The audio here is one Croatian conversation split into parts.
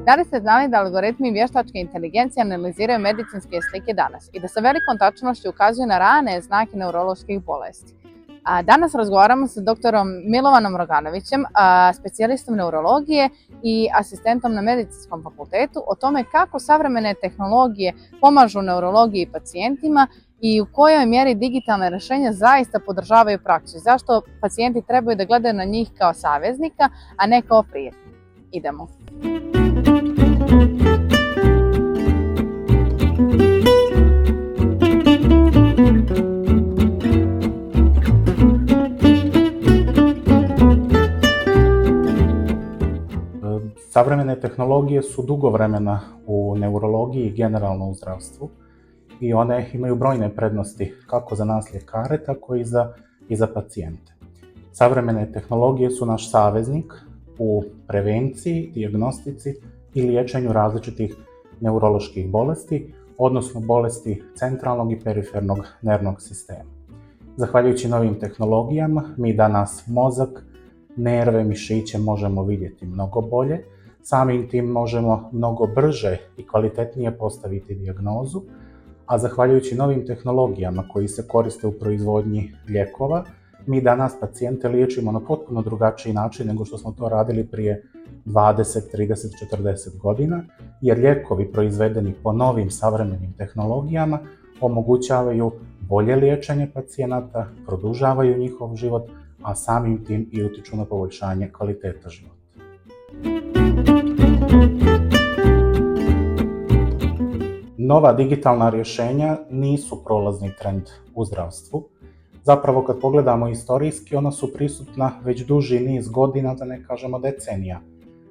Da li ste znali da algoritmi vještačke inteligencije analiziraju medicinske slike danas i da sa velikom tačnošću ukazuju na rane znake neuroloških bolesti? Danas razgovaramo sa doktorom Milovanom Roganovićem, specijalistom neurologije i asistentom na medicinskom fakultetu o tome kako savremene tehnologije pomažu neurologiji i pacijentima i u kojoj mjeri digitalne rješenja zaista podržavaju praksu i zašto pacijenti trebaju da gledaju na njih kao saveznika, a ne kao prijatelja. Idemo. Savremene tehnologije su dugo vremena u neurologiji i generalno u zdravstvu i one imaju brojne prednosti kako za nas ljekare, tako i za pacijente. Savremene tehnologije su naš saveznik u prevenciji, dijagnostici i liječenju različitih neuroloških bolesti, odnosno bolesti centralnog i perifernog nervnog sistema. Zahvaljujući novim tehnologijama, mi danas mozak, nerve, mišiće možemo vidjeti mnogo bolje, samim tim možemo mnogo brže i kvalitetnije postaviti dijagnozu, a zahvaljujući novim tehnologijama koji se koriste u proizvodnji lijekova, mi danas pacijente liječimo na potpuno drugačiji način nego što smo to radili prije 20, 30, 40 godina, jer lijekovi proizvedeni po novim savremenim tehnologijama omogućavaju bolje liječenje pacijenata, produžavaju njihov život, a samim tim i utiču na poboljšanje kvaliteta života. Nova digitalna rješenja nisu prolazni trend u zdravstvu. Zapravo kad pogledamo istorijski, ona su prisutna već duži niz godina, da ne kažemo decenija.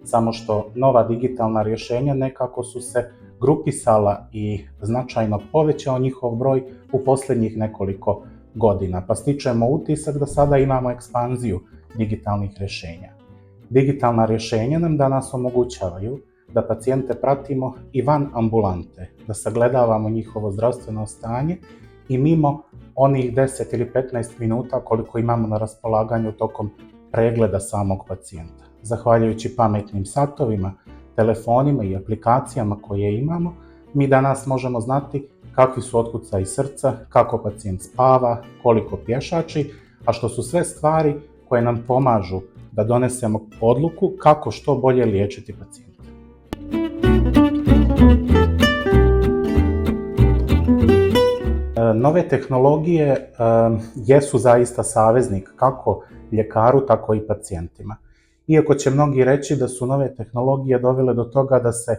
Samo što nova digitalna rješenja nekako su se grupisala i značajno povećao njihov broj u posljednjih nekoliko godina, pa stičemo utisak da sada imamo ekspanziju digitalnih rješenja. Digitalna rješenja nam danas omogućavaju da pacijente pratimo i van ambulante, da sagledavamo njihovo zdravstveno stanje i mimo onih 10 ili 15 minuta koliko imamo na raspolaganju tokom pregleda samog pacijenta. Zahvaljujući pametnim satovima, telefonima i aplikacijama koje imamo, mi danas možemo znati kakvi su otkucaji srca, kako pacijent spava, koliko pješači, a što su sve stvari koje nam pomažu da donesemo odluku kako što bolje liječiti pacijenta. Nove tehnologije jesu zaista saveznik kako ljekaru, tako i pacijentima. Iako će mnogi reći da su nove tehnologije dovele do toga da se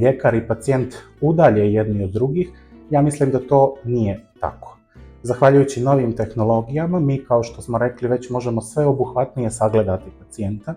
ljekar i pacijent udalje jedni od drugih, ja mislim da to nije tako. Zahvaljujući novim tehnologijama, mi, kao što smo rekli, već možemo sveobuhvatnije sagledati pacijenta.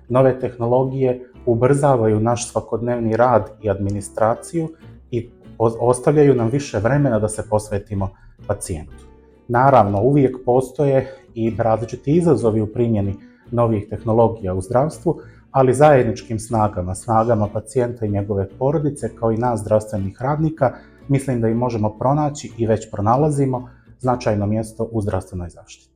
Nove tehnologije ubrzavaju naš svakodnevni rad i administraciju i ostavljaju nam više vremena da se posvetimo pacijentu. Naravno, uvijek postoje i različiti izazovi u primjeni novih tehnologija u zdravstvu, ali zajedničkim snagama pacijenta i njegove porodice, kao i nas zdravstvenih radnika, mislim da im možemo pronaći i već pronalazimo značajno mjesto u zdravstvenoj zaštiti.